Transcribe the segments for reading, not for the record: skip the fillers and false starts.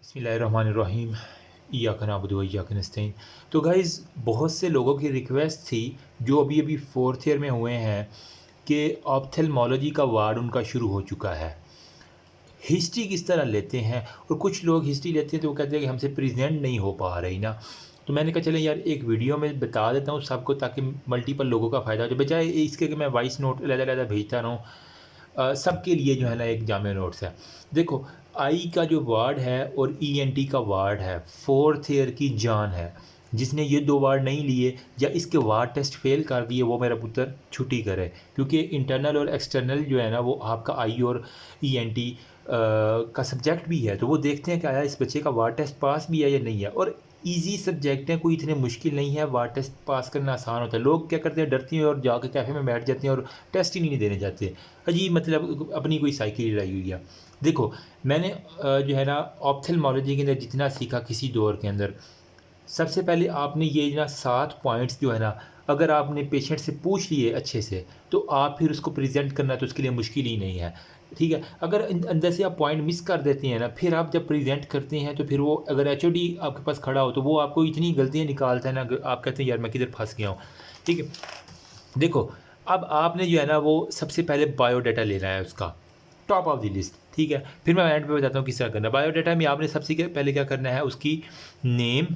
बिस्मिल्लाहिर्रहमानिर्रहीम। इय्याका नअबुदु व इय्याका नस्तईन। तो गाइज़, बहुत से लोगों की रिक्वेस्ट थी जो अभी अभी फोर्थ ईयर में हुए हैं कि ऑप्थेल्मोलॉजी का वार्ड उनका शुरू हो चुका है। हिस्ट्री किस तरह लेते हैं, और कुछ लोग हिस्ट्री लेते हैं तो वो कहते हैं कि हमसे प्रेजेंट नहीं हो पा रही ना। तो मैंने कहा चले यार एक वीडियो में बता देता हूँ सबको, ताकि मल्टीपल लोगों का फ़ायदा हो जाए, बजाय इसके कि मैं वॉइस नोट अलग-अलग भेजता रहूँ। सबके लिए जो है ना एक जामे नोट्स है। देखो, आई का जो वार्ड है और ईएनटी का वार्ड है, फोर्थ ईयर की जान है। जिसने ये 2 वार्ड नहीं लिए या इसके वार्ड टेस्ट फ़ेल कर दिए, वो मेरा पुत्र छुट्टी करे, क्योंकि इंटरनल और एक्सटर्नल जो है ना वो आपका आई और ईएनटी का सब्जेक्ट भी है। तो वो देखते हैं कि आया इस बच्चे का वार्ड टेस्ट पास भी है या नहीं है। और ईज़ी सब्जेक्ट हैं, कोई इतने मुश्किल नहीं है, वार्ड टेस्ट पास करना आसान होता है। लोग क्या करते हैं, डरते हैं और जाके कैफ़े में बैठ जाते हैं और टेस्ट ही नहीं देने जाते। अजीब, मतलब अपनी कोई साइकिल लगाई हुई है। देखो, मैंने जो है ना ऑप्थेल्मोलॉजी के अंदर जितना सीखा किसी दौर के अंदर, सबसे पहले आपने ये ना 7 पॉइंट्स जो है ना, अगर आपने पेशेंट से पूछ लिए अच्छे से, तो आप फिर उसको प्रेज़ेंट करना तो उसके लिए मुश्किल ही नहीं है। ठीक है? अगर अंदर से आप पॉइंट मिस कर देते हैं ना, फिर आप जब प्रेज़ेंट करते हैं तो फिर वो अगर एचओडी आपके पास खड़ा हो तो वो आपको इतनी गलतियाँ निकालता है ना कि आप कहते हैं यार मैं किधर फँस गया हूँ। ठीक है? देखो, अब आपने जो है ना वो सबसे पहले बायोडाटा लेना है उसका, टॉप ऑफ द लिस्ट। ठीक है? फिर मैं एंड पे बताता हूँ किस तरह करना है। बायोडाटा में आपने पहले क्या करना है, उसकी नेम,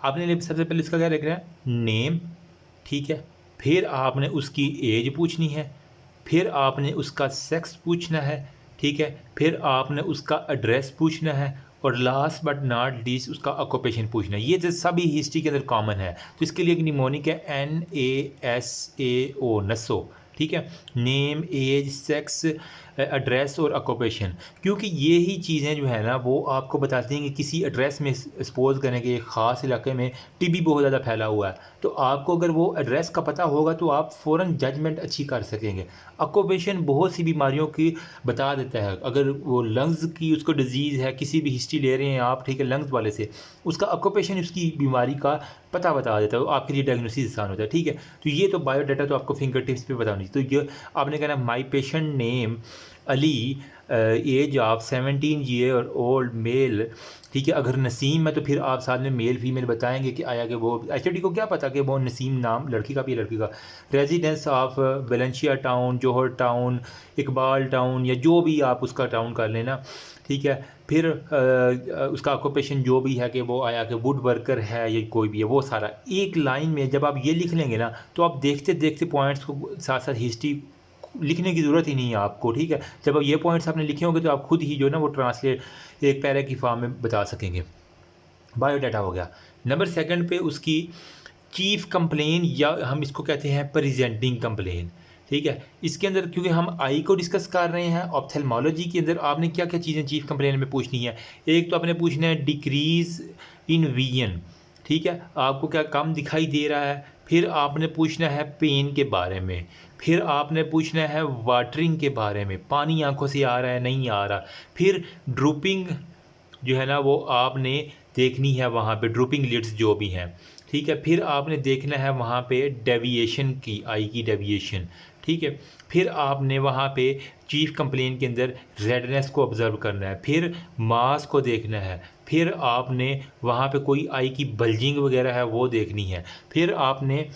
आपने सबसे पहले इसका क्या लिखना है, नेम। ठीक है? फिर आपने उसकी एज पूछनी है, फिर आपने उसका सेक्स पूछना है। ठीक है? फिर आपने उसका एड्रेस पूछना है, और लास्ट बट नॉट लीस्ट उसका ऑक्यूपेशन पूछना है। ये जो सभी हिस्ट्री के अंदर कॉमन है। तो इसके लिए एक निमोनिक है, NASAO, नसो। ठीक है? नेम, एज, सेक्स, एड्रेस और ऑक्यूपेशन। क्योंकि ये ही चीज़ें जो है ना वो आपको बताती हैं कि किसी एड्रेस में सपोज़ करें कि एक ख़ास इलाके में टीबी बहुत ज़्यादा फैला हुआ है, तो आपको अगर वो एड्रेस का पता होगा तो आप फ़ौरन जजमेंट अच्छी कर सकेंगे। ऑक्यूपेशन बहुत सी बीमारियों की बता देता है। अगर वो लंग्स की उसको डिज़ीज़ है, किसी भी हिस्ट्री ले रहे हैं आप, ठीक है, लंग्स वाले से, उसका ऑक्यूपेशन उसकी बीमारी का पता बता देता है, वो आपके लिए डायग्नोसिस आसान होता है। ठीक है? तो ये तो बायोडाटा तो आपको फिंगर टिप्स पे बतानी। तो ये आपने कहना my patient name Ali, age of 17 year old male. ठीक है? अगर नसीम है तो फिर आप साथ में मेल फीमेल बताएंगे कि आया कि वो एचओडी को क्या पता कि वो नसीम नाम लड़की का भी लड़की का। Residence of Valencia town, Johar town, Iqbal town, या जो भी आप उसका टाउन कर लेना। ठीक है? फिर उसका ऑक्यूपेशन जो भी है कि वो आया कि वुड वर्कर है या कोई भी है, वो सारा एक लाइन में जब आप ये लिख लेंगे ना, तो आप देखते देखते पॉइंट्स को साथ साथ हिस्ट्री लिखने की ज़रूरत ही नहीं है आपको। ठीक है? जब अब ये पॉइंट्स आपने लिखे होंगे तो आप खुद ही जो है ना वो ट्रांसलेट एक पैरा की फॉर्म में बता सकेंगे। बायोडाटा हो गया। नंबर सेकंड पे उसकी चीफ़ कंप्लेन, या हम इसको कहते हैं प्रेजेंटिंग कंप्लेन। ठीक है? इसके अंदर क्योंकि हम आई को डिस्कस कर रहे हैं, ऑप्थेल्मोलॉजी के अंदर आपने क्या क्या चीज़ें चीफ़ कंप्लेन में पूछनी है। एक तो आपने पूछना है डिक्रीज़ इन विजन। ठीक है? आपको क्या कम दिखाई दे रहा है। फिर आपने पूछना है पेन के बारे में। फिर आपने पूछना है वाटरिंग के बारे में, पानी आंखों से आ रहा है नहीं आ रहा। फिर ड्रूपिंग जो है ना वो आपने देखनी है, वहाँ पे ड्रूपिंग लिड्स जो भी हैं। ठीक है? फिर आपने देखना है वहाँ पे डेविएशन की, आई की डेविएशन। ठीक है? फिर आपने वहाँ पे चीफ़ कंप्लेन के अंदर रेडनेस को ऑब्ज़र्व करना है। फिर मास को देखना है। फिर आपने वहाँ पे कोई आई की बल्जिंग वगैरह है वो देखनी है। फिर आपने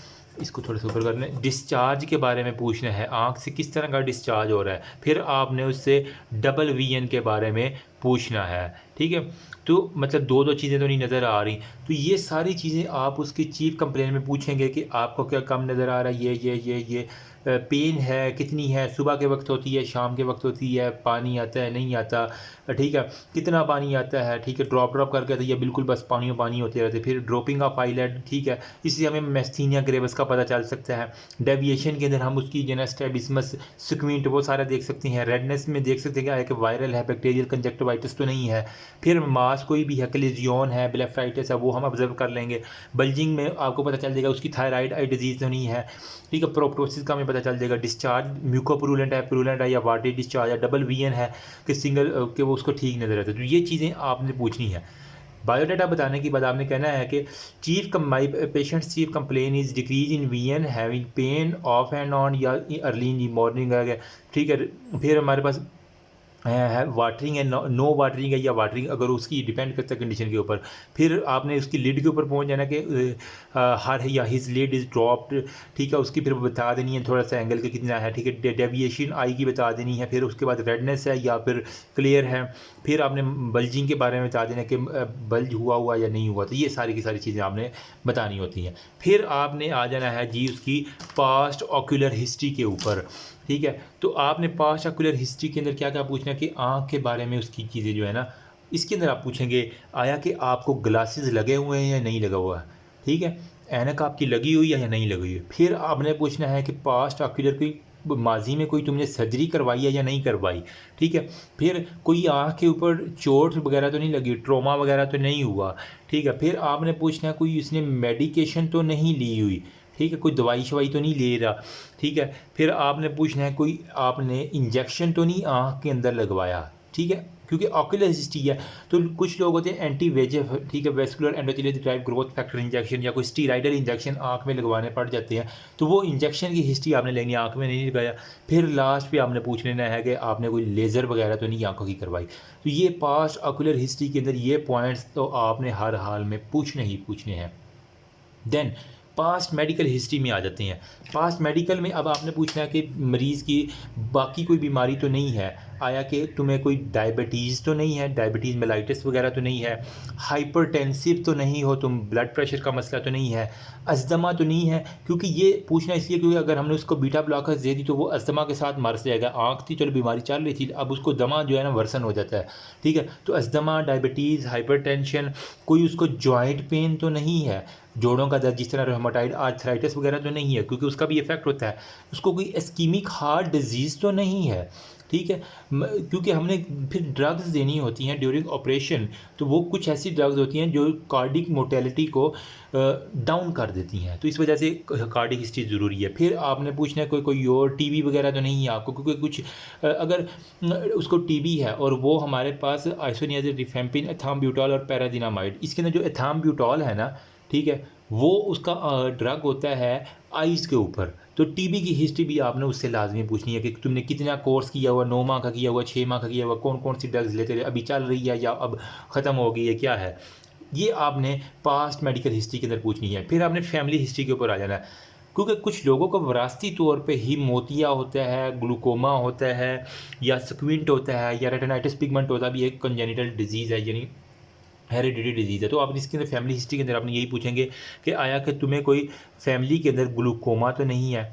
इसको थोड़ा सा ऊपर करना है, डिस्चार्ज के बारे में पूछना है, आँख से किस तरह का डिस्चार्ज हो रहा है। फिर आपने उससे डबल वीएन के बारे में पूछना है। ठीक है? तो मतलब 2-2 चीज़ें तो नहीं नज़र आ रही। तो ये सारी चीज़ें आप उसकी चीफ़ कंप्लेन में पूछेंगे कि आपको क्या कम नज़र आ रहा है, ये पेन है कितनी है, सुबह के वक्त होती है, शाम के वक्त होती है, पानी आता है नहीं आता। ठीक है? कितना पानी आता है। ठीक है? ड्रॉप करके तो ये बिल्कुल बस पानी होते रहते। फिर ड्रॉपिंग ऑफ आईलेड। ठीक है? इससे हमें मैस्थीनिया ग्रेवस का पता चल सकता है। डेविएशन के अंदर हम उसकी जो है ना स्ट्रैबिस्मस स्क्विंट वो सारा देख सकते हैं। रेडनेस में देख सकते हैं कि वायरल है, बैक्टीरियल कंजक्टिवाइटिस तो नहीं है। फिर मास कोई भी है, क्लेजियन है, ब्लेफराइटिस है, वो हम ऑब्जर्व कर लेंगे। बल्जिंग में आपको पता चल जाएगा उसकी थायराइड आई डिजीज़ तो नहीं है। ठीक है? प्रोप्टोसिस का हमें पता चल जाएगा। डिस्चार्ज म्यूकोपुरुलेंट है या वाटरी डिस्चार्ज, या डबल वीएन है कि सिंगल कि वो उसको ठीक नज़र आता है। तो ये चीज़ें आपने पूछनी है। बायोडाटा बताने के बाद आपने कहना है कि my patient's chief complaint is decrease in vision having pain off and on या अर्ली इन दी मॉर्निंग आ गया। ठीक है? फिर हमारे पास है वाटरिंग है, नो वाटरिंग है या वाटरिंग, अगर उसकी डिपेंड करता है कंडीशन के ऊपर। फिर आपने उसकी लिड के ऊपर पहुंच जाना कि हर या हिज लिड इज़ ड्रॉप्ड, ठीक है, उसकी फिर बता देनी है थोड़ा सा एंगल का कितना है, ठीक है, डेविएशन आई की बता देनी है। फिर उसके बाद रेडनेस है या फिर क्लियर है। फिर आपने बल्जिंग के बारे में बता देना कि बल्ज हुआ या नहीं हुआ। तो ये सारी की सारी चीज़ें आपने बतानी होती हैं। फिर आपने आ जाना है जी उसकी पास्ट ऑक्यूलर हिस्ट्री के ऊपर, ठीक है। तो आपने पास्ट ऑक्यूलर हिस्ट्री के अंदर क्या क्या पूछना है कि आँख के बारे में उसकी चीज़ें जो है ना, इसके अंदर आप पूछेंगे आया कि आपको ग्लासेस लगे हुए हैं या नहीं लगा हुआ है, ठीक है, ऐनक आपकी लगी हुई है या नहीं लगी हुई है। फिर आपने पूछना है कि पास्ट ऑक्यूलर कोई माजी में कोई तुमने सर्जरी करवाई है या नहीं करवाई, ठीक है। फिर कोई आँख के ऊपर चोट वगैरह तो नहीं लगी, ट्रोमा वगैरह तो नहीं हुआ, ठीक है। फिर आपने पूछना है कोई इसने मेडिकेशन तो नहीं ली हुई, ठीक है, कोई दवाई शवाई तो नहीं ले रहा, ठीक है। फिर आपने पूछना है कोई आपने इंजेक्शन तो नहीं आँख के अंदर लगवाया, ठीक है, क्योंकि ऑक्यूलर हिस्ट्री है। तो कुछ लोग होते हैं एंटी वेजेफ, ठीक है, vascular endothelial drive growth factor injection या कोई स्टीराइडल इंजेक्शन आँख में लगवाने पड़ जाते हैं, तो वो इंजेक्शन की हिस्ट्री आपने लेनी, आँख में नहीं लगाया। फिर लास्ट पे आपने पूछ लेना है कि आपने कोई लेज़र वगैरह तो नहीं आँखों की करवाई। तो ये पास्ट ऑक्यूलर हिस्ट्री के अंदर ये पॉइंट्स तो आपने हर हाल में पूछने ही पूछने हैं। देन पास्ट मेडिकल हिस्ट्री में आ जाते हैं। पास्ट मेडिकल में अब आपने पूछना है कि मरीज़ की बाकी कोई बीमारी तो नहीं है, आया कि तुम्हें कोई डायबिटीज़ तो नहीं है, डायबिटीज़ मेलाइटिस वगैरह तो नहीं है, हाइपरटेंसिव तो नहीं हो तुम, ब्लड प्रेशर का मसला तो नहीं है, अस्थमा तो नहीं है। क्योंकि ये पूछना इसलिए क्योंकि अगर हमने उसको बीटा ब्लॉकर्स दे दी तो वो अस्थमा के साथ मर जाएगा। आँख थी चलो बीमारी चल रही थी, अब उसको दमा जो है ना वर्सन हो जाता है, ठीक है। तो अस्थमा, डायबिटीज़, हाइपरटेंशन, कोई उसको जॉइंट पेन तो नहीं है, जोड़ों का दर्द जिस तरह रोमेटॉइड आर्थराइटिस वगैरह तो नहीं है क्योंकि उसका भी इफेक्ट होता है। उसको कोई इस्कीमिक हार्ट डिजीज़ तो नहीं है, ठीक है। क्योंकि हमने फिर ड्रग्स देनी होती हैं ड्यूरिंग ऑपरेशन, तो वो कुछ ऐसी ड्रग्स होती हैं जो कार्डिक मोटेलिटी को डाउन कर देती हैं, तो इस वजह से कार्डिक हिस्ट्री ज़रूरी है। फिर आपने पूछना है कोई कोई और टीबी वगैरह तो नहीं है आपको, क्योंकि कुछ अगर उसको टीबी है और वो हमारे पास आइसोनियाज़िड, रिफेम्पिन, एथाम्ब्यूटॉल और पैरादिनामाइड, इसके अंदर जो एथाम्ब्यूटॉल है ना, ठीक है, वो उसका ड्रग होता है आइज़ के ऊपर। तो टीबी की हिस्ट्री भी आपने उससे लाजमी पूछनी है कि तुमने कितना कोर्स किया हुआ, 9 माह का किया हुआ, 6 माह का किया हुआ, कौन कौन सी ड्रग्स लेते रहे, अभी चल रही है या अब ख़त्म हो गई है, क्या है। ये आपने पास्ट मेडिकल हिस्ट्री के अंदर पूछनी है। फिर आपने फैमिली हिस्ट्री के ऊपर आ जाना है, क्योंकि कुछ लोगों को विरासती तौर पे ही मोतिया होता है, ग्लूकोमा होता है, या स्क्विंट होता है, या रेटिनाइटिस पिगमेंटोसा भी एक कंजेनिटल डिजीज़ है, यानी हेरिडिटी डिजीज़ है। तो आप इसके अंदर फैमिली हिस्ट्री के अंदर आपने यही पूछेंगे कि आया कि तुम्हें कोई फैमिली के अंदर ग्लूकोमा तो नहीं है,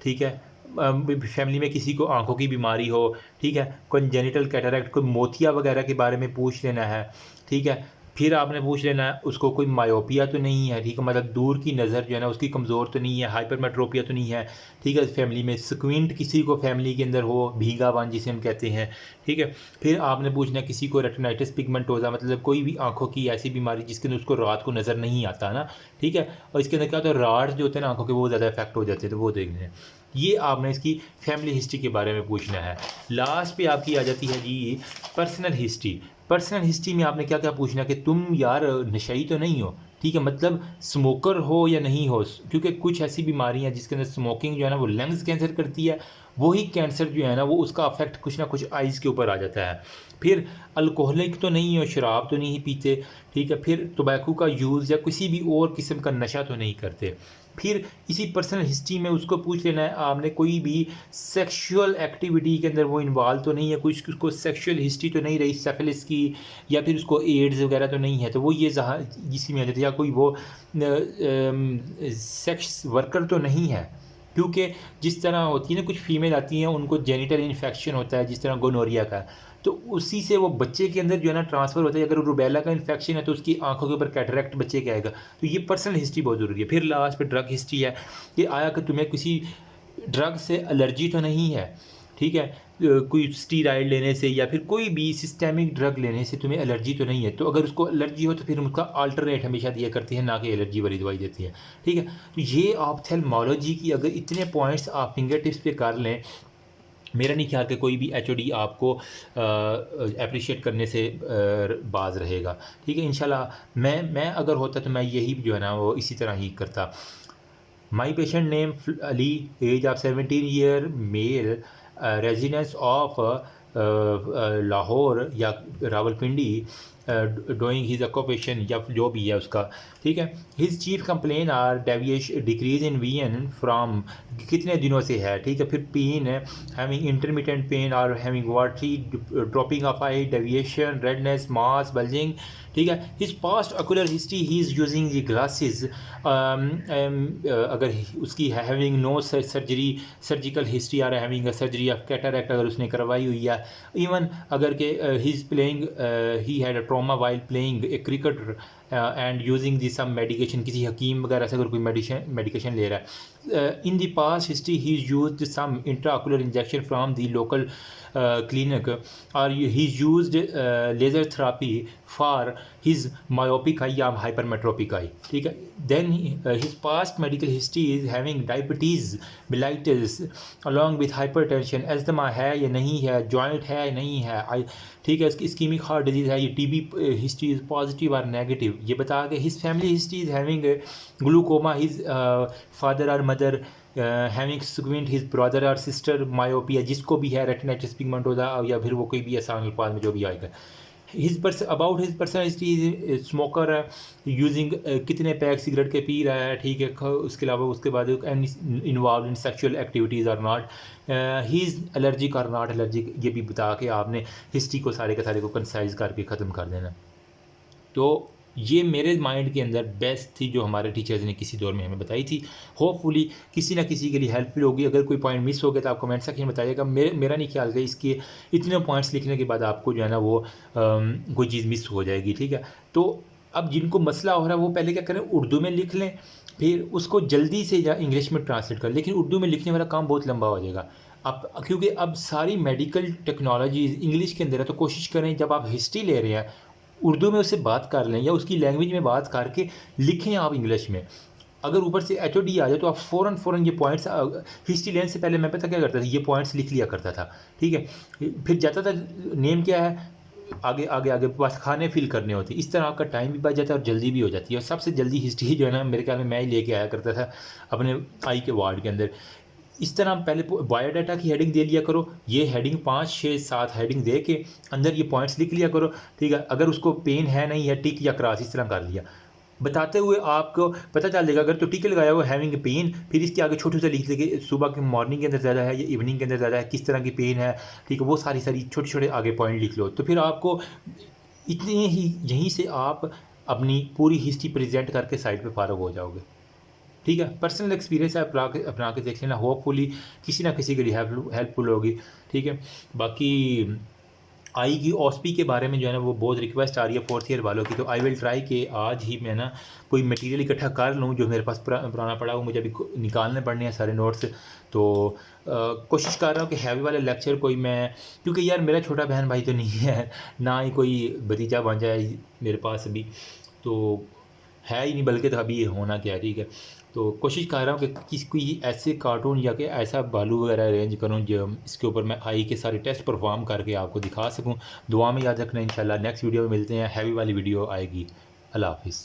ठीक है, फैमिली में किसी को आंखों की बीमारी हो, ठीक है, कंजेनिटल कैटरैक्ट, कोई मोतिया वगैरह के बारे में पूछ लेना है, ठीक है। फिर आपने पूछ लेना है उसको कोई मायोपिया तो नहीं है, ठीक है, मतलब दूर की नज़र जो है ना उसकी कमज़ोर तो नहीं है, हाइपरमेट्रोपिया तो नहीं है, ठीक है। फैमिली में स्क्विंट किसी को फैमिली के अंदर हो, भीगापन जिसे हम कहते हैं, ठीक है। फिर आपने पूछना है किसी को रेटिनाइटिस पिगमेंटोसा, मतलब कोई भी आंखों की ऐसी बीमारी जिसके अंदर उसको रात को नज़र नहीं आता ना, ठीक है। और इसके अंदर क्या होता है, राड जो होते हैं ना आंखों के, वो ज़्यादा इफेक्ट हो जाते हैं, तो वो देख लें। ये आपने इसकी फैमिली हिस्ट्री के बारे में पूछना है। लास्ट पे आपकी आ जाती है जी पर्सनल हिस्ट्री। पर्सनल हिस्ट्री में आपने क्या क्या पूछना है कि तुम यार नशई तो नहीं हो, ठीक है, मतलब स्मोकर हो या नहीं हो, क्योंकि कुछ ऐसी बीमारियां जिसके अंदर स्मोकिंग जो है ना वो लंग्स कैंसर करती है, वही कैंसर जो है ना वो उसका अफेक्ट कुछ ना कुछ आइज़ के ऊपर आ जाता है। फिर अल्कोहलिक तो नहीं हो, शराब तो नहीं पीते, ठीक है। फिर टोबैको का यूज़ या किसी भी और किस्म का नशा तो नहीं करते। फिर इसी पर्सनल हिस्ट्री में उसको पूछ लेना है आपने कोई भी सेक्सुअल एक्टिविटी के अंदर वो इन्वॉल्व तो नहीं है, कुछ उसको सेक्सुअल हिस्ट्री तो नहीं रही सेफिलिस की, या फिर उसको एड्स वगैरह तो नहीं है, तो वो ये जहाँ इसी में आ जाती है। या कोई वो सेक्स वर्कर तो नहीं है, क्योंकि जिस तरह होती है ना कुछ फीमेल आती हैं उनको जेनिटल इन्फेक्शन होता है जिस तरह गोनोरिया का, तो उसी से वो बच्चे के अंदर जो है ना ट्रांसफ़र होता है। अगर रूबेला का इन्फेक्शन है तो उसकी आंखों के ऊपर कैटरैक्ट बच्चे के आएगा। तो ये पर्सनल हिस्ट्री बहुत ज़रूरी है। फिर लास्ट पे ड्रग हिस्ट्री है कि आया कि तुम्हें किसी ड्रग से एलर्जी तो नहीं है, ठीक है, कोई स्टीराइड लेने से या फिर कोई भी सिस्टेमिक ड्रग लेने से तुम्हें एलर्जी तो नहीं है। तो अगर उसको एलर्जी हो तो फिर उसका अल्टरनेट हमेशा दिया करती है, ना कि एलर्जी वाली दवाई देती है, ठीक है। तो ये ऑप्थेल्मोलॉजी की अगर इतने पॉइंट्स आप फिंगर टिप्स पे कर लें, मेरा नहीं ख्याल कि कोई भी एचओडी आपको अप्रिशिएट करने से बाज रहेगा, ठीक है। इंशाल्लाह मैं अगर होता तो मैं यही जो है ना वो इसी तरह ही करता। My patient name Ali, age of 17 year, male, residence of Lahore या रावलपिंडी डूइंग हिज ऑक्यूपेशन या जो भी है उसका, ठीक है। His chief complaint are deviation decrease in vision from कितने दिनों से है, ठीक है। फिर पेन है, हैविंग इंटरमिटेंट पेन और having watery dropping of eye, deviation, redness, mass, bulging, ठीक है। His past ocular history he is using the glasses, अगर उसकी हैविंग नो सर्जिकल हिस्ट्री और having a surgery of cataract अगर उसने करवाई हुई है, इवन अगर के he is playing he had a trauma while playing a cricket and using the some medication, किसी हकीम वगैरह से अगर कोई मेडिकेशन ले रहा है। In the past history he is used some intraocular injection from the local clinic or he's used laser therapy for his myopic eye या hypermetropic eye, ठीक है। then his past medical history is having diabetes mellitus along with hypertension, asthma है या नहीं है, joint है या नहीं है, ठीक है। इसकी ischemic heart disease है, ये TB history is positive or negative, ये बता के his family history is having glaucoma, his father or mother having squint, his brother और सिस्टर मायोपिया, जिसको भी है रेटिनाइटिस पिगमेंटोसा या फिर वो कोई भी आसान अल्फाज में जो भी आएगा। अबाउट हिज पर्सनैलिटी स्मोकर है, यूजिंग कितने पैक सिगरेट के पी रहा है, ठीक है। उसके अलावा उसके बाद इन्वॉल्व इन सेक्शुअल एक्टिविटीज़ और नॉट, ही इज़ एलर्जिक और नॉट एलर्जिक, ये भी बता के आपने हिस्ट्री को सारे के सारे को कंसाइज करके ख़त्म कर देना। तो ये मेरे माइंड के अंदर बेस्ट थी जो हमारे टीचर्स ने किसी दौर में हमें बताई थी। होपफुली किसी ना किसी के लिए हेल्पफुल होगी। अगर कोई पॉइंट मिस हो गया तो आप कमेंट सेक्शन में बताइएगा। मेरा नहीं ख्याल कि इसके इतने पॉइंट्स लिखने के बाद आपको जो है ना वो कोई चीज़ मिस हो जाएगी, ठीक है। तो अब जिनको मसला हो रहा है वो पहले क्या करें, उर्दू में लिख लें, फिर उसको जल्दी से या इंग्लिश में ट्रांसलेट करें। लेकिन उर्दू में लिखने वाला काम बहुत लंबा हो जाएगा अब, क्योंकि अब सारी मेडिकल टेक्नोलॉजी इंग्लिश के अंदर है। तो कोशिश करें जब आप हिस्ट्री ले रहे हैं उर्दू में उससे बात कर लें या उसकी लैंग्वेज में बात करके लिखें आप इंग्लिश में। अगर ऊपर से HOD आ जाए तो आप फ़ौरन ये पॉइंट्स, हिस्ट्री लेने से पहले मैं पता क्या करता था, ये पॉइंट्स लिख लिया करता था, ठीक है। फिर जाता था नेम क्या है, आगे आगे आगे बस खाने फिल करने होते, इस तरह आपका टाइम भी बच जाता है और जल्दी भी हो जाती है। और सबसे जल्दी हिस्ट्री जो है ना मेरे ख्याल में मैं ही लेके आया करता था अपने आई के वार्ड के अंदर। इस तरह पहले बायोडाटा की हेडिंग दे लिया करो, ये हेडिंग 5, 6, 7 हेडिंग दे के अंदर ये पॉइंट्स लिख लिया करो, ठीक है। अगर उसको पेन है नहीं है, टिक या क्रॉस इस तरह कर लिया, बताते हुए आपको पता चल जाएगा। अगर तो टिक लगाया हुआ हैविंग पेन, फिर इसके आगे छोटे से लिख देंगे सुबह के मॉर्निंग के अंदर ज़्यादा है या इवनिंग के अंदर ज़्यादा है, किस तरह की पेन है, ठीक है। वो सारी छोटे छोटे आगे पॉइंट लिख लो, तो फिर आपको इतने ही यहीं से आप अपनी पूरी हिस्ट्री प्रेजेंट करके साइड पे फारग हो जाओगे, ठीक है। पर्सनल एक्सपीरियंस है, अपना के देख लेना, होपफुली किसी ना किसी के लिए हेल्पफुल होगी, ठीक है। बाकी आई की OSPI के बारे में जो है ना वो बहुत रिक्वेस्ट आ रही है 4th ईयर वालों की, तो आई विल ट्राई कि आज ही मैं ना कोई मटेरियल इकट्ठा कर लूँ जो मेरे पास पुराना पड़ा हो, मुझे अभी निकालने पड़ने हैं सारे नोट्स। तो कोशिश कर रहा हूँ कि हैवी वाले लेक्चर कोई मैं, क्योंकि यार मेरा छोटा बहन भाई तो नहीं है, ना ही कोई भतीजा बन जाए मेरे पास अभी, तो है ही नहीं, बल्कि तो अभी ये होना क्या है, ठीक है। तो कोशिश कर रहा हूँ कि कोई ऐसे कार्टून या कि ऐसा बालू वगैरह अरेंज करूँ जो इसके ऊपर मैं आई के सारे टेस्ट परफॉर्म करके आपको दिखा सकूँ। दुआ में याद रखना, इंशाल्लाह नेक्स्ट वीडियो में मिलते हैं, हैवी वाली वीडियो आएगी। अल्लाह हाफिज़।